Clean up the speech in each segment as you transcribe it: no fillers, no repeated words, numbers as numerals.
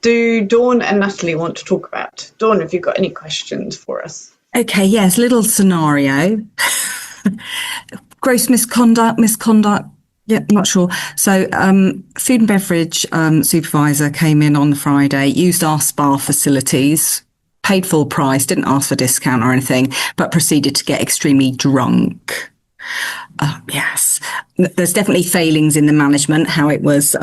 do Dawn and Natalie want to talk about? Dawn, have you got any questions for us? Okay, yes, little scenario. Gross misconduct. Yeah, I'm not sure. So, food and beverage supervisor came in on the Friday, used our spa facilities, paid full price, didn't ask for discount or anything, but proceeded to get extremely drunk. Yes, there's definitely failings in the management, how it was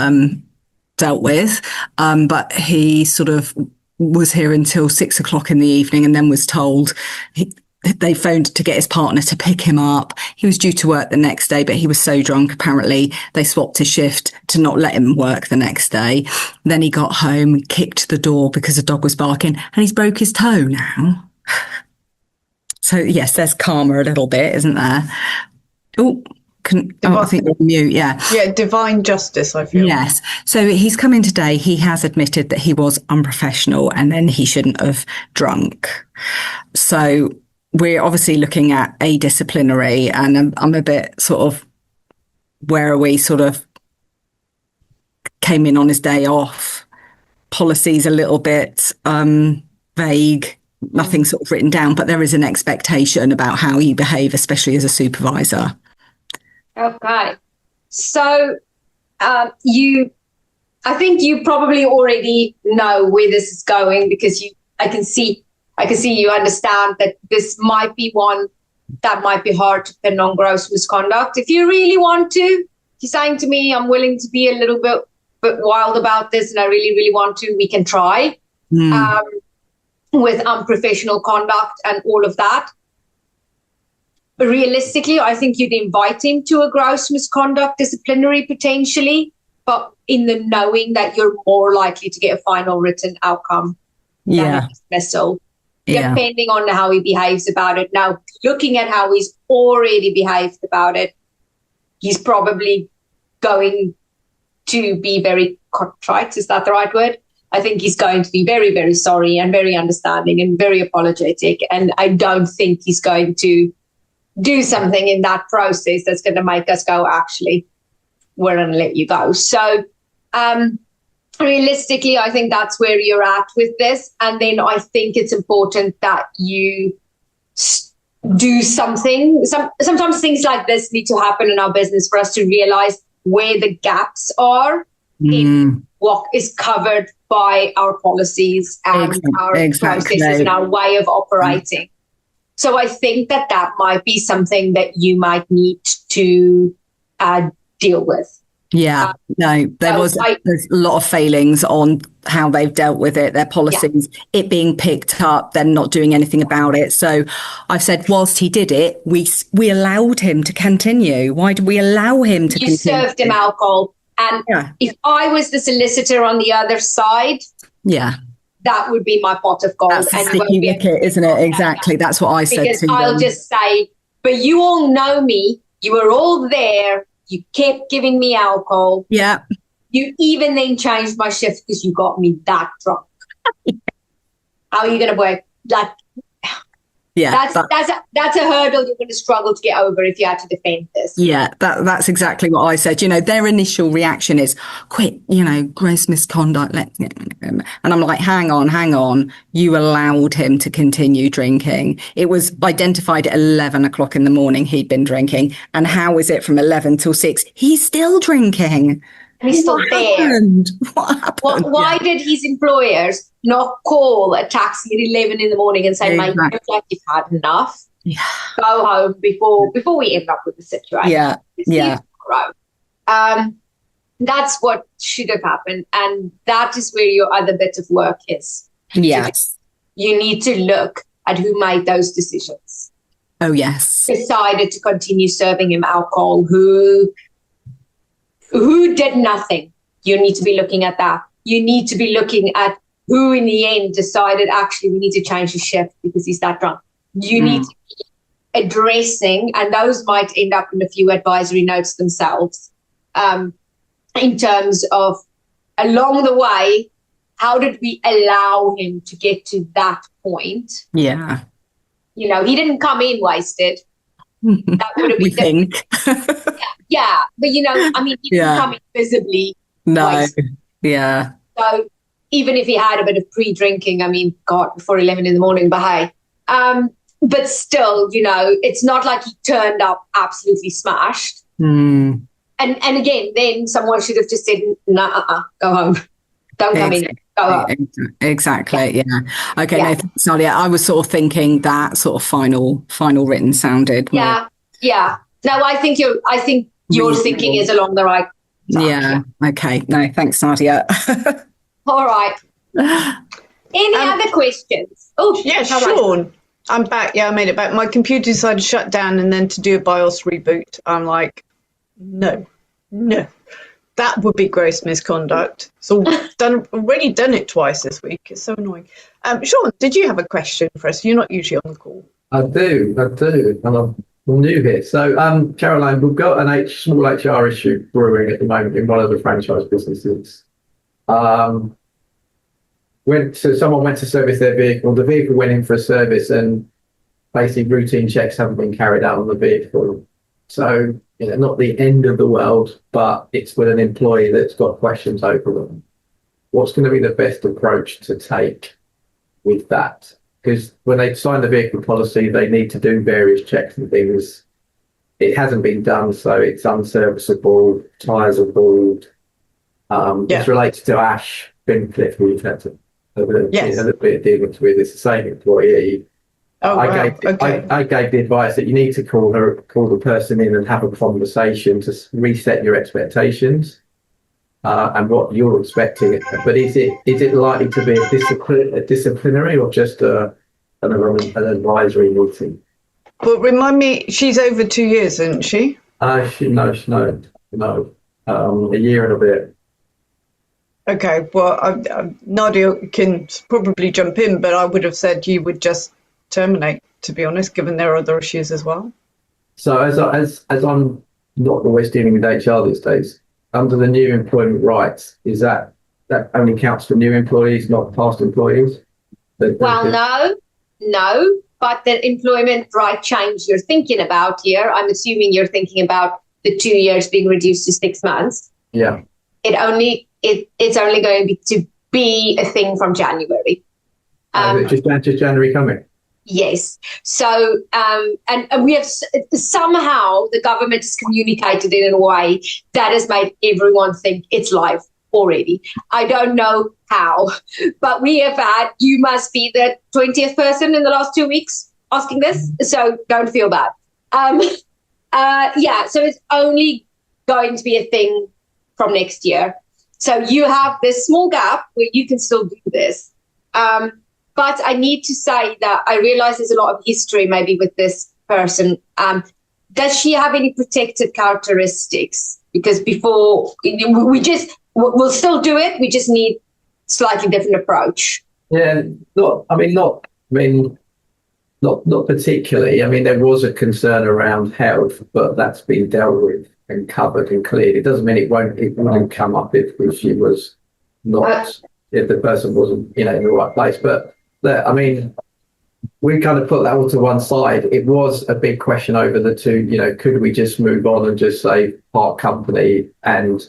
dealt with, but he sort of was here until 6 o'clock in the evening and then was told they phoned to get his partner to pick him up. He was due to work the next day, but he was so drunk, apparently they swapped his shift to not let him work the next day. Then he got home, kicked the door because the dog was barking, and he's broke his toe now. So yes, there's karma a little bit, isn't there? I think you're mute, yeah. Yeah, divine justice, I feel. Yes. So he's come in today. He has admitted that he was unprofessional and then he shouldn't have drunk. So we're obviously looking at a disciplinary, and I'm a bit sort of, where are we sort of came in on his day off. Policy's a little bit vague, nothing sort of written down, but there is an expectation about how you behave, especially as a supervisor. Okay. So I think you probably already know where this is going, because I can see you understand that this might be one that might be hard to pin on gross misconduct. If you really want to, if you're saying to me, I'm willing to be a little bit wild about this and I really, really want to, we can try with unprofessional conduct and all of that. But realistically, I think you'd invite him to a gross misconduct disciplinary potentially, but in the knowing that you're more likely to get a final written outcome than a dismissal, depending on how he behaves about it. Now, looking at how he's already behaved about it, he's probably going to be very contrite. Is that the right word? I think he's going to be very, very sorry and very understanding and very apologetic. And I don't think he's going to do something in that process that's going to make us go, actually, we're going to let you go. So realistically, I think that's where you're at with this. And then I think it's important that you do something. Sometimes things like this need to happen in our business for us to realize where the gaps are in what is covered by our policies and our processes and our way of operating. So I think that might be something that you might need to deal with. Yeah, there's a lot of failings on how they've dealt with it, their policies, it being picked up, then not doing anything about it. So I've said, whilst he did it, we allowed him to continue. Why did we allow him to continue? You served him alcohol. And if I was the solicitor on the other side, that would be my pot of gold. That's a sticky wicket, isn't it? Exactly. That's what I said because to them. I'll just say, but you all know me. You were all there. You kept giving me alcohol. Yeah. You even then changed my shift because you got me that drunk. How are you going to work? Like, that's a hurdle you're going to struggle to get over if you had to defend this. Yeah, that's exactly what I said. You know, their initial reaction is, quit, gross misconduct. And I'm like, hang on. You allowed him to continue drinking. It was identified at 11 o'clock in the morning he'd been drinking. And how is it from 11 till 6? He's still drinking. And he's still there. What happened? Why did his employers not call a taxi at 11 in the morning and say, mate, you look like you've had enough. Yeah. Go home before we end up with the situation. That's what should have happened. And that is where your other bit of work is. Yes. You need to look at who made those decisions. Oh, yes. Decided to continue serving him alcohol, who did nothing. You need to be looking at that. You need to be looking at who in the end decided, actually, we need to change the shift because he's that drunk. You need to be addressing, and those might end up in a few advisory notes themselves, in terms of along the way, how did we allow him to get to that point? Yeah. He didn't come in wasted. That would have been think. Yeah, but he didn't come in visibly. No. wasted. Yeah. So even if he had a bit of pre-drinking, I mean, God, before 11 in the morning, but hey. But still, you know, it's not like he turned up absolutely smashed. Mm. And again, then someone should have just said, nah, go home. Don't come in. Go home. Exactly. Yeah. Okay. Yeah. No, thanks, Nadia. I was sort of thinking that sort of final written sounded more. Yeah. Yeah. No, I think your thinking is along the right track. Yeah. Okay. No, thanks, Nadia. All right. Any other questions? Oh, yeah, Sean. I'm back. Yeah, I made it back. My computer decided to shut down and then to do a BIOS reboot. I'm like, no. That would be gross misconduct. So already done it twice this week. It's so annoying. Sean, did you have a question for us? You're not usually on the call. I do. And I'm new here. So, Carolyne, we've got a small HR issue brewing at the moment in one of the franchise businesses. Someone went to service their vehicle. The vehicle went in for a service, and basically routine checks haven't been carried out on the vehicle. So, you know, not the end of the world, but it's with an employee that's got questions over them. What's going to be the best approach to take with that? Because when they sign the vehicle policy, they need to do various checks and things. It hasn't been done, so it's unserviceable, tyres are bald. It's related to Ash Bincliffe, who we've had a little bit of dealings with. It's the same employee. I gave the advice that you need to call the person in and have a conversation to reset your expectations and what you're expecting. But is it likely to be a disciplinary or just an advisory meeting? But remind me, she's over 2 years, isn't she? No, a year and a bit. Okay, well, Nadia can probably jump in, but I would have said you would just terminate, to be honest, given there are other issues as well. So as I'm not always dealing with HR these days, under the new employment rights, is that only counts for new employees, not past employees? No, but the employment right change you're thinking about here, I'm assuming you're thinking about the 2 years being reduced to 6 months. Yeah. It's only going to be a thing from January. Just January coming? Yes. So, and we have somehow the government has communicated it in a way that has made everyone think it's live already. I don't know how, but you must be the 20th person in the last 2 weeks asking this. So don't feel bad. So it's only going to be a thing from next year. So you have this small gap where you can still do this. But I need to say that I realize there's a lot of history maybe with this person. Does she have any protected characteristics? Because before we'll still do it. We just need slightly different approach. Yeah, not particularly. I mean, there was a concern around health, but that's been dealt with and covered and cleared. It doesn't mean it wouldn't come up if she was not, if the person wasn't, in the right place. But I mean, we kind of put that all to one side. It was a big question over the two, could we just move on and just say part company and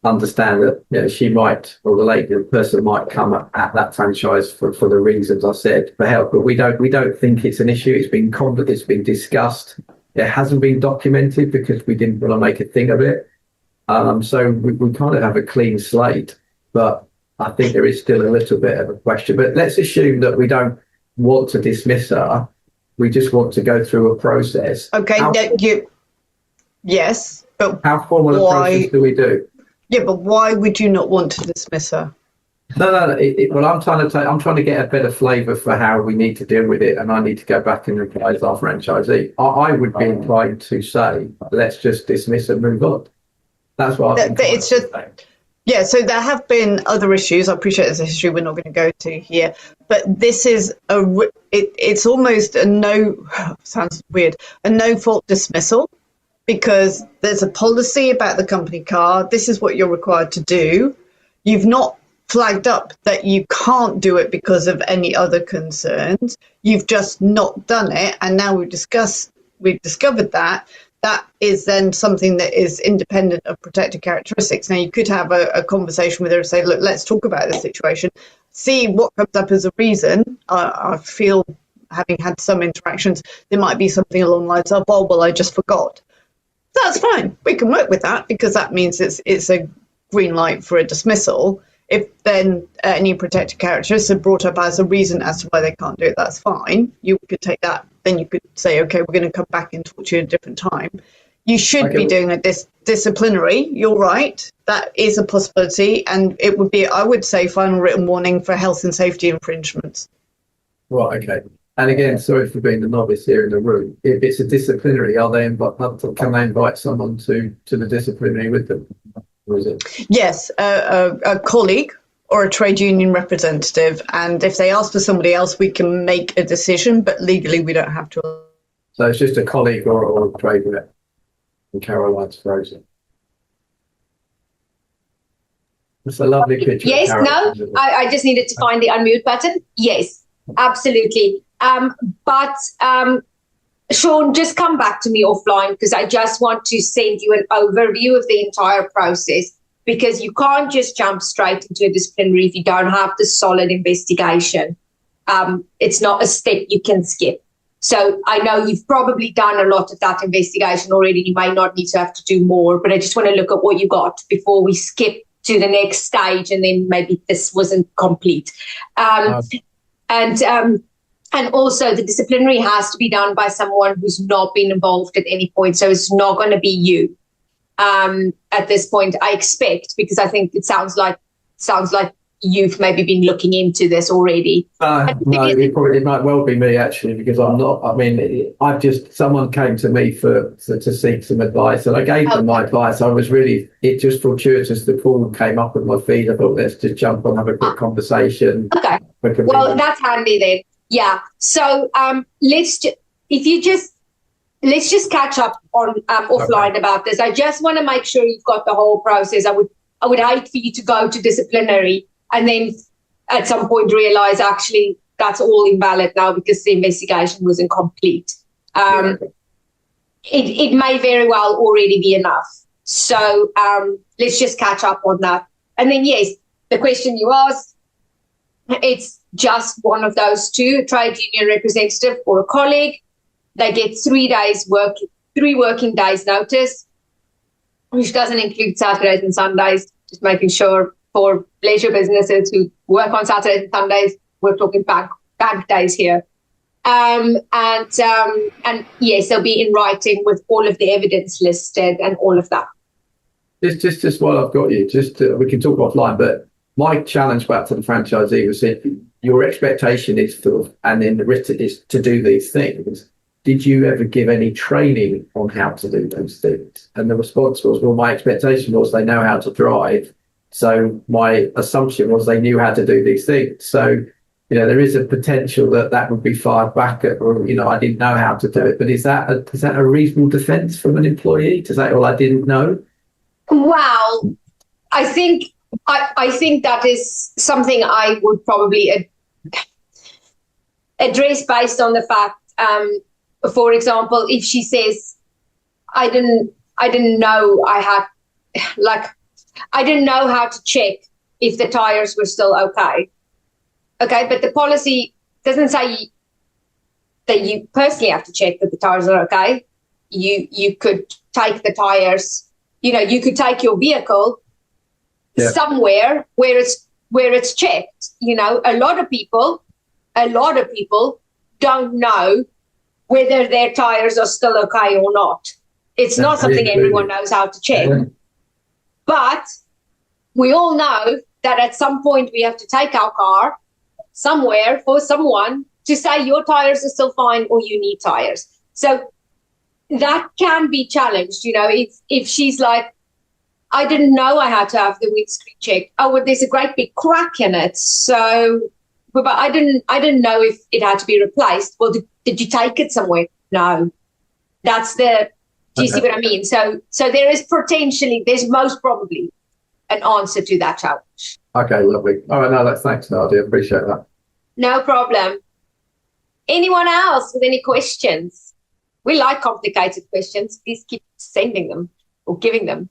understand that, she might, or the person might come at that franchise for the reasons I said, for help. But we don't think it's an issue. It's been discussed. It hasn't been documented because we didn't want to make a thing of it. So we kind of have a clean slate, but I think there is still a little bit of a question. But let's assume that we don't want to dismiss her. We just want to go through a process. Okay, yes, but how formal a process do we do? Yeah, but why would you not want to dismiss her? No. Well, I'm trying to get a better flavour for how we need to deal with it, and I need to go back and advise our franchisee. I would be inclined to say, let's just dismiss and move on. That's what it's just. Yeah, so there have been other issues. I appreciate there's a history we're not going to go to here, but this is it's almost sounds weird, a no-fault dismissal, because there's a policy about the company car. This is what you're required to do. You've not flagged up that you can't do it because of any other concerns. You've just not done it, and now we've discovered that. that is then something that is independent of protected characteristics. Now, you could have a conversation with her and say, look, let's talk about this situation, see what comes up as a reason. I feel, having had some interactions, there might be something along the lines of, oh, well, I just forgot. That's fine. We can work with that, because that means it's a green light for a dismissal. If then any protected characteristics are brought up as a reason as to why they can't do it, that's fine. You could take that. Then you could say, okay, we're going to come back and talk to you at a different time. You should be doing a disciplinary. You're right. That is a possibility. And it would be, I would say, final written warning for health and safety infringements. Right, okay. And again, sorry for being the novice here in the room. If it's a disciplinary, can they invite someone to the disciplinary with them? Or is it? Yes, a colleague or a trade union representative. And if they ask for somebody else, we can make a decision, but legally we don't have to. So it's just a colleague or a trade rep. And Carolyne's frozen. It's a lovely picture. Yes, no, I just needed to find the unmute button. Yes, absolutely. But Sean, just come back to me offline, because I just want to send you an overview of the entire process, because you can't just jump straight into a disciplinary if you don't have the solid investigation. It's not a step you can skip. So I know you've probably done a lot of that investigation already. You may not need to have to do more, but I just want to look at what you got before we skip to the next stage, and then maybe this wasn't complete. And also the disciplinary has to be done by someone who's not been involved at any point. So it's not going to be you at this point, I expect, because I think it sounds like you've maybe been looking into this already. No, it might well be me, actually, because I'm not. I mean, someone came to me to seek some advice, and I gave them my advice. It just fortuitous, the call came up with my feed. I thought, let's just jump on, have a quick conversation. Okay. Well, that's handy then. Yeah. So let's just catch up on offline about this. I just want to make sure you've got the whole process. I would hate for you to go to disciplinary and then at some point realize actually that's all invalid now because the investigation was incomplete. It may very well already be enough. So let's just catch up on that. And then, yes, the question you asked, it's just one of those two, a trade union representative or a colleague. They get 3 working days notice, which doesn't include Saturdays and Sundays, just making sure for leisure businesses who work on Saturdays and Sundays, we're talking bank days here. And yes, they'll be in writing with all of the evidence listed and all of that. Just while I've got you, we can talk offline, but my challenge back to the franchisee was that your expectation is and then the written is to do these things. Did you ever give any training on how to do those things? And the response was, well, my expectation was they know how to drive. So my assumption was they knew how to do these things. So, there is a potential that would be fired back at, or, I didn't know how to do it. But is that a reasonable defence from an employee to say, well, I didn't know? Well, I think that is something I would probably address based on the fact, for example, if she says, I didn't know I didn't know how to check if the tires were still okay. Okay, but the policy doesn't say that you personally have to check that the tires are okay. You could take the tires, you could take your vehicle somewhere where it's checked. A lot of people don't know whether their tires are still okay or not. It's not something everyone knows how to check. Yeah. But we all know that at some point we have to take our car somewhere for someone to say your tires are still fine or you need tires. So that can be challenged. If she's like, I didn't know I had to have the windscreen checked. Oh, well, there's a great big crack in it. So, but I didn't know if it had to be replaced. Well, did you take it somewhere? No. Do you see what I mean? So there's most probably an answer to that challenge. Okay, lovely. All right, no, thanks, Nadia. Appreciate that. No problem. Anyone else with any questions? We like complicated questions. Please keep sending them or giving them.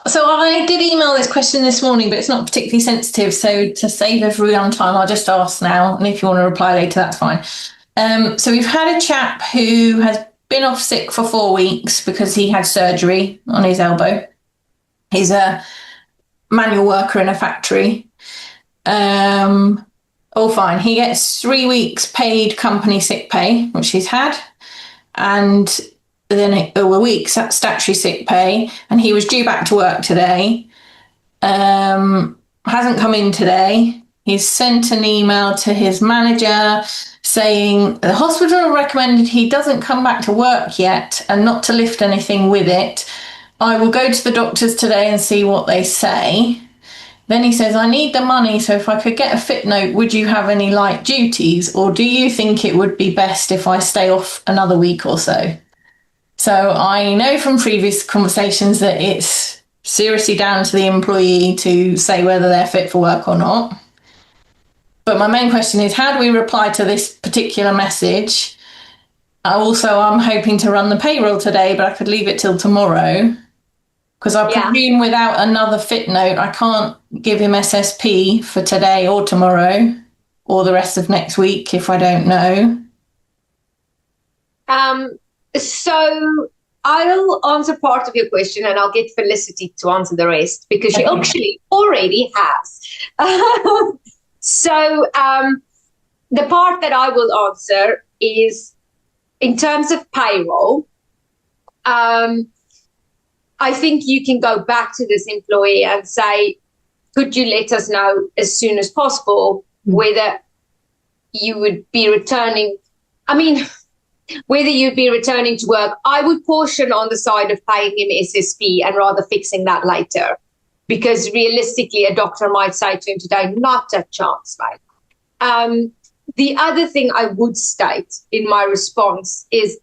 So I did email this question this morning, but it's not particularly sensitive. So to save everyone time, I'll just ask now. And if you want to reply later, that's fine. So we've had a chap who has been off sick for 4 weeks because he had surgery on his elbow. He's a manual worker in a factory. All fine. He gets 3 weeks paid company sick pay, which he's had, and then a week's statutory sick pay. And he was due back to work today. Hasn't come in today. He's sent an email to his manager saying the hospital recommended he doesn't come back to work yet and not to lift anything with it. I will go to the doctors today and see what they say. Then he says, I need the money, so if I could get a fit note, would you have any light duties? Or do you think it would be best if I stay off another week or so? So I know from previous conversations that it's seriously down to the employee to say whether they're fit for work or not. But my main question is, how do we reply to this particular message? I'm hoping to run the payroll today, but I could leave it till tomorrow. Because I presume without another fit note, I can't give him SSP for today or tomorrow or the rest of next week if I don't know. So I'll answer part of your question and I'll get Felicity to answer the rest because she actually already has. So the part that I will answer is in terms of payroll. I think you can go back to this employee and say, could you let us know as soon as possible whether you would be returning? Whether you'd be returning to work. I would caution on the side of paying him SSP and rather fixing that later, because realistically, a doctor might say to him today, not a chance, mate. The other thing I would state in my response is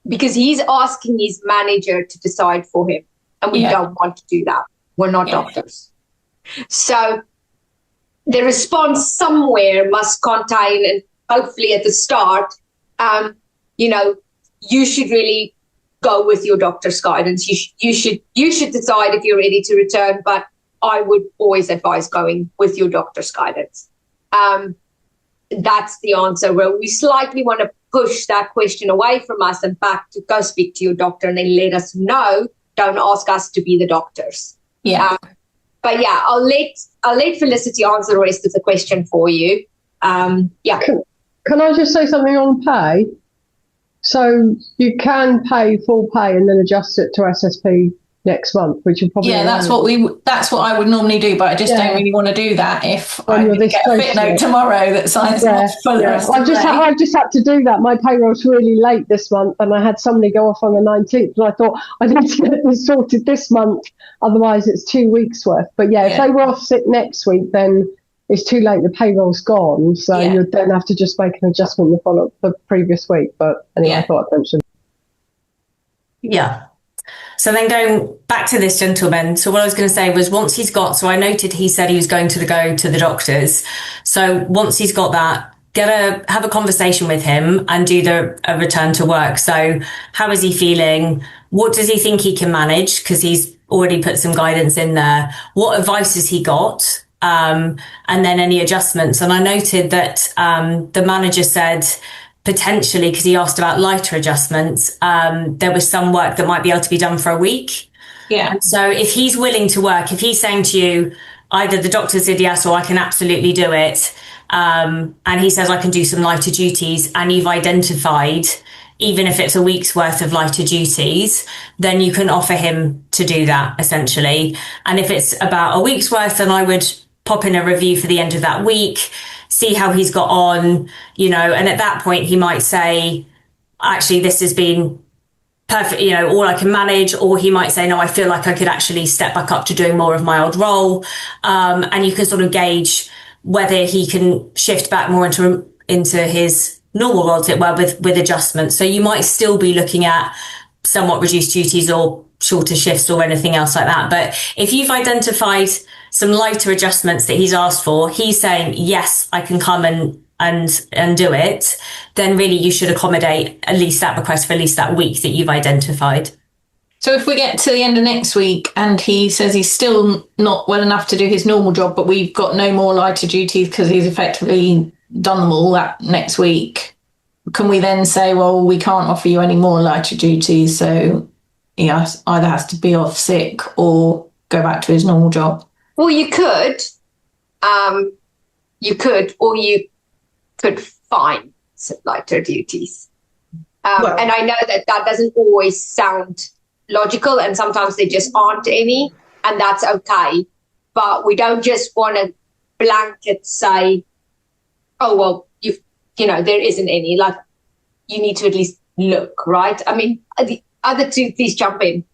because he's asking his manager to decide for him, and we don't want to do that. We're not doctors. So the response somewhere must contain, and hopefully at the start, you should really go with your doctor's guidance. You should decide if you're ready to return, but I would always advise going with your doctor's guidance. That's the answer, where we slightly want to push that question away from us and back to go speak to your doctor and then let us know. Don't ask us to be the doctors. Yeah. But yeah, I'll let Felicity answer the rest of the question for you. Can I just say something on pay? So you can pay full pay and then adjust it to SSP next month, which will probably that's what I would normally do, but I just don't really want to do that if I get a fit note tomorrow that signs off for the rest of the day. I've just had to do that. My payroll's really late this month, and I had somebody go off on the 19th, and I thought I need to get this sorted this month, otherwise it's 2 weeks worth. But if they were off sick next week, then it's too late. The payroll's gone, so you'd then have to just make an adjustment for the previous week. But anyway, I thought I'd mention. Yeah. So then going back to this gentleman, so what I was going to say was once he's got, so I noted he said he was going to go to the doctors. So once he's got that, have a conversation with him and do a return to work. So how is he feeling? What does he think he can manage? Because he's already put some guidance in there. What advice has he got? And then any adjustments. And I noted that the manager said potentially, because he asked about lighter adjustments, there was some work that might be able to be done for a week. Yeah. And so if he's willing to work, if he's saying to you, either the doctor said yes or I can absolutely do it, and he says I can do some lighter duties, and you've identified, even if it's a week's worth of lighter duties, then you can offer him to do that essentially. And if it's about a week's worth, then I would pop in a review for the end of that week, see how he's got on, and at that point he might say, actually, this has been perfect, all I can manage, or he might say, no, I feel like I could actually step back up to doing more of my old role. And you can sort of gauge whether he can shift back more into his normal role, as it were, with adjustments. So you might still be looking at somewhat reduced duties or shorter shifts or anything else like that. But if you've identified some lighter adjustments that he's asked for, he's saying, yes, I can come and and do it, then really you should accommodate at least that request for at least that week that you've identified. So if we get to the end of next week and he says he's still not well enough to do his normal job, but we've got no more lighter duties because he's effectively done them all that next week, can we then say, well, we can't offer you any more lighter duties, so he either has to be off sick or go back to his normal job? Well, you could, or you could find some lighter duties. And I know that doesn't always sound logical, and sometimes there just aren't any, and that's okay. But we don't just want to blanket say, oh, well, there isn't any. Like, you need to at least look, right? I mean, the other two, please jump in.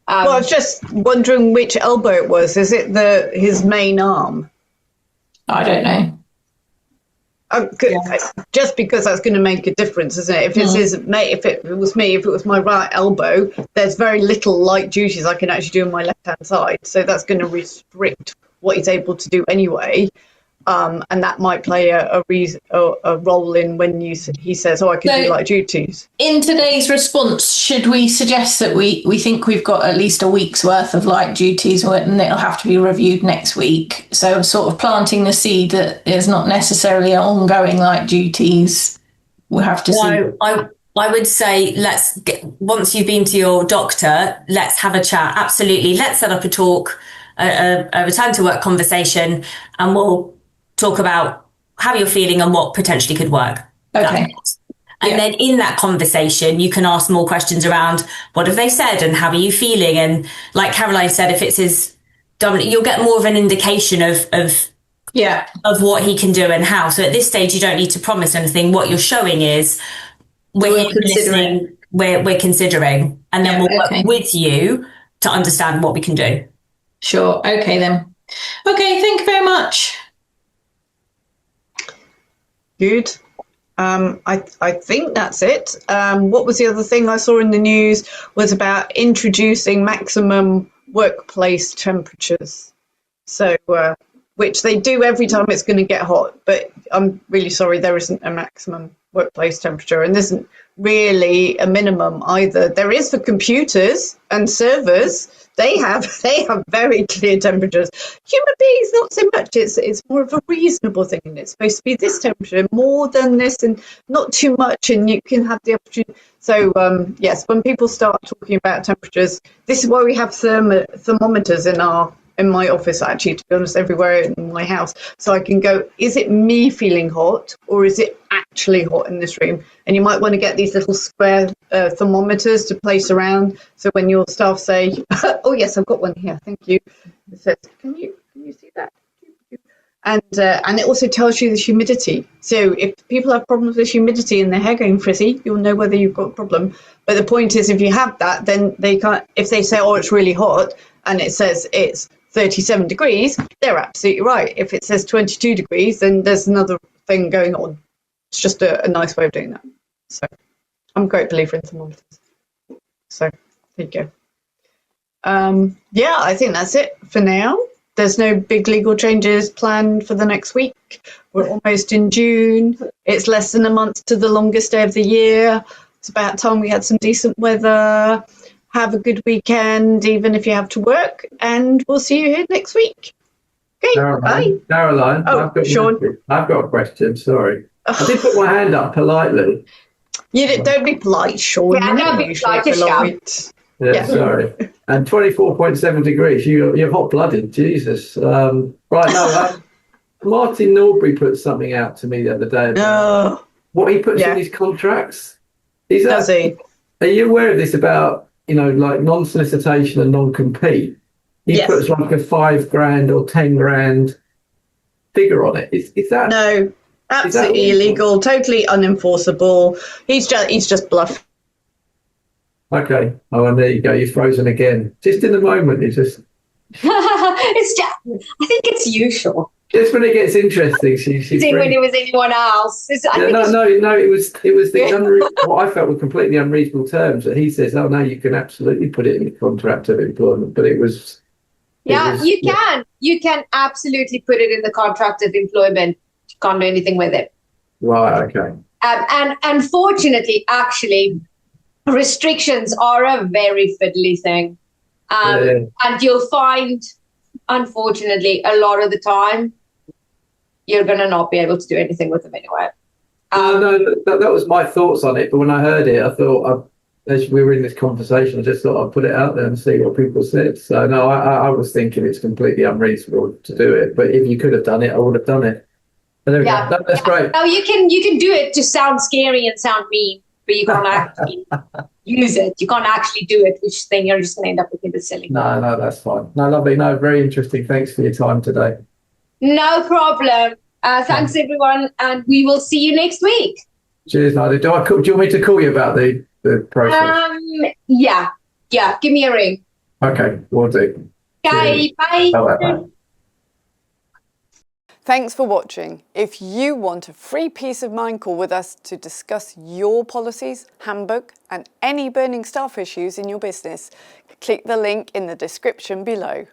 Well, I was just wondering which elbow it was. Is it his main arm? I don't know. Just because that's going to make a difference, isn't it? If it's if it was me, if it was my right elbow, there's very little light duties I can actually do on my left-hand side. So that's going to restrict what he's able to do anyway. And that might play a role in when he says, oh, I can do light duties. In today's response, should we suggest that we think we've got at least a week's worth of light duties and it'll have to be reviewed next week? So sort of planting the seed that is not necessarily ongoing light duties. We'll have to see. I would say once you've been to your doctor, let's have a chat. Absolutely. Let's set up a talk, a return to work conversation, and we'll talk about how you're feeling and what potentially could work. Okay. And then in that conversation, you can ask more questions around what have they said and how are you feeling? And like Carolyne said, if it's his dominant, you'll get more of an indication of what he can do and how. So at this stage, you don't need to promise anything. What you're showing is we're considering, we're considering, and then we'll work with you to understand what we can do. Sure. Okay, then. Okay, thank you very much. Good. I think that's it. What was the other thing I saw in the news was about introducing maximum workplace temperatures. So, which they do every time it's going to get hot, but I'm really sorry there isn't a maximum workplace temperature, and there isn't really a minimum either. There is for computers and servers. They have very clear temperatures. Human beings, not so much. It's more of a reasonable thing. And it's supposed to be this temperature, more than this, and not too much. And you can have the opportunity. So yes, when people start talking about temperatures, this is why we have thermometers in my office, actually, to be honest, everywhere in my house. So I can go, is it me feeling hot, or is it actually hot in this room? And you might want to get these little square thermometers to place around. So when your staff say, oh, yes, I've got one here, thank you. It says, can you see that? And it also tells you the humidity. So if people have problems with humidity and their hair going frizzy, you'll know whether you've got a problem. But the point is, if you have that, then they can't, if they say, oh, it's really hot, and it says it's 37 degrees, they're absolutely right. If it says 22 degrees, then there's another thing going on. It's just a nice way of doing that. So I'm a great believer in thermometers. So there you go. Yeah, I think that's it for now. There's no big legal changes planned for the next week. We're almost in June. It's less than a month to the longest day of the year. It's about time we had some decent weather. Have a good weekend, even if you have to work, and we'll see you here next week. Okay, bye. Carolyne, Oh, Sean. I've got a question, sorry. I did put my hand up politely. Don't be polite, Sean. Yeah, don't be polite, just shout. Yeah, sorry. And 24.7 degrees, you're hot-blooded, Jesus. Right, no, Martin Norbury put something out to me the other day about what he puts in his contracts. Does he? Are you aware of this about, like non-solicitation and non-compete? He puts like a $5,000 or $10,000 figure on it. Is that... No, absolutely illegal, totally unenforceable. He's just bluffing. Okay. Oh, and there you go. You're frozen again. Just in the moment, it's just... It's just... I think it's usual. Just when it gets interesting, she's when it was anyone else. No. It was the what I felt were completely unreasonable terms that he says. Oh no, you can absolutely put it in the contract of employment, but it was. You can absolutely put it in the contract of employment. You can't do anything with it. Right, okay. And unfortunately, actually, restrictions are a very fiddly thing. And you'll find, unfortunately, a lot of the time, you're going to not be able to do anything with them anyway. No, that was my thoughts on it. But when I heard it, I thought, as we were in this conversation, I just thought I'd put it out there and see what people said. So no, I was thinking it's completely unreasonable to do it. But if you could have done it, I would have done it. That's great. No, you can do it to sound scary and sound mean, but you can't actually use it. You can't actually do it, which then you're just going to end up looking a bit silly. No, that's fine. No, lovely. No, very interesting. Thanks for your time today. No problem. Thanks, everyone, and we will see you next week. Cheers, Nadia. Do you want me to call you about the process? Yeah. Give me a ring. Okay, will do. Okay, bye. Bye. Thanks for watching. If you want a free peace of mind call with us to discuss your policies, handbook, and any burning staff issues in your business, click the link in the description below.